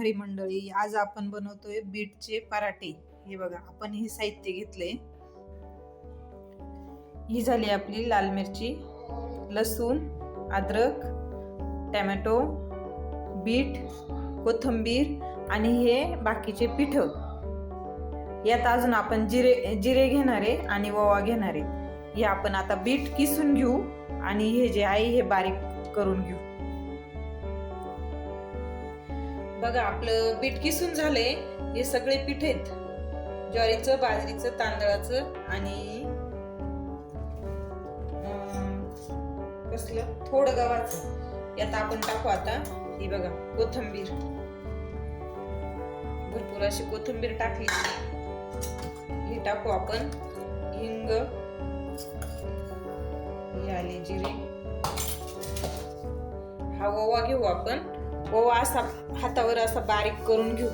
हरी मंडळी, आज आपण बनवतोय बीटचे पराठे। हे बघा, आपण हे साहित्य घेतले। ही झाली आपली लाल मिरची, लसूण, अद्रक, टोमॅटो, बीट, कोथिंबीर आणि हे बाकीचे पीठ। यात अजून आपण जिरे घेणार आहे आणि ओवा घेणार आहे। हे आपण आता बीट किसून घेऊ आणि हे जे आहे हे बारीक करून घेऊ। बघा, आपलं बीट किसून झालंय। हे सगळे पीठ आहेत, ज्वारीचं, बाजरीचं, तांदळाचं आणि कसलं थोडं गव्हाचं। यात आपण टाकू आता ही बघा कोथिंबीर, भरपूर अशी कोथिंबीर टाकली। हे टाकू आपण हिंग, हे आले जिरे, हा ओवा घेऊ आपण। ओवा असा हातावर असा बारीक करून घेऊ।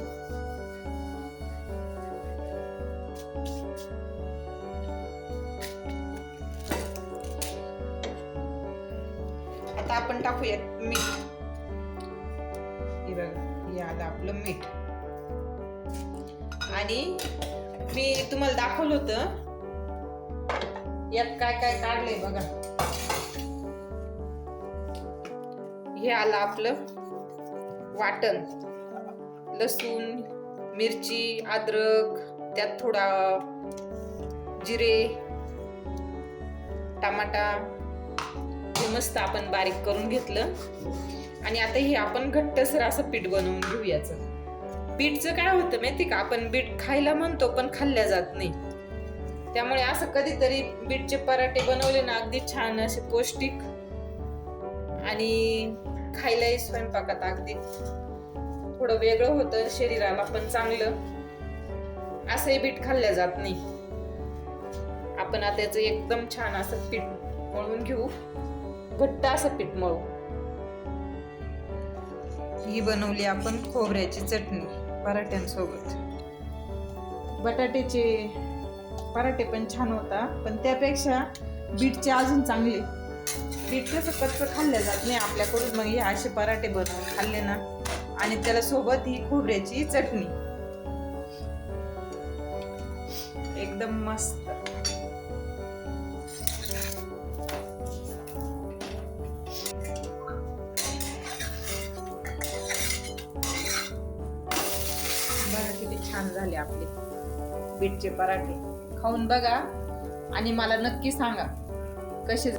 आता आपण टाकूयात मीठ। हे बघा, हे आलं आपलं मीठ। आणि मी तुम्हाला दाखवलं होतं यात काय काय काढलंय बघा। हे आलं आपलं वाटण, लसूण, मिरची, अद्रक, त्यात थोडा जिरे, टमाटा, हे मस्त आपण बारीक करून घेतलं। आणि आता हे आपण घट्टसर असं पीठ बनवून घेऊ। याचं बीटचं काय होतं माहिती का, आपण बीट खायला म्हणतो पण खाल्ल्या जात नाही। त्यामुळे असं कधीतरी बीटचे पराठे बनवले ना, अगदी छान असे पौष्टिक आणि खायलाही स्वयंपाकात अगदी थोडं वेगळं होतं, शरीराला पण चांगलं। असंही बीट खाल्ल्या जात नाही। आपण आता याचं एकदम छान असं पीठ मळून घेऊ, घट्ट असं पीठ मळू। ही बनवली आपण खोबऱ्याची चटणी पराठ्यांसोबत। बटाट्याचे पराठे पण छान होता, पण त्यापेक्षा बीटचे अजून चांगले। बीट कसं कच्चं खाल्लं जात नाही आपल्याकडून, मग हे असे पराठे बनवून खाल्ले ना, आणि त्याला सोबत ही खोबऱ्याची चटणी, एकदम मस्त। बघा किती छान झाले आपले बीटचे पराठे। खाऊन बघा आणि मला नक्की सांगा कसे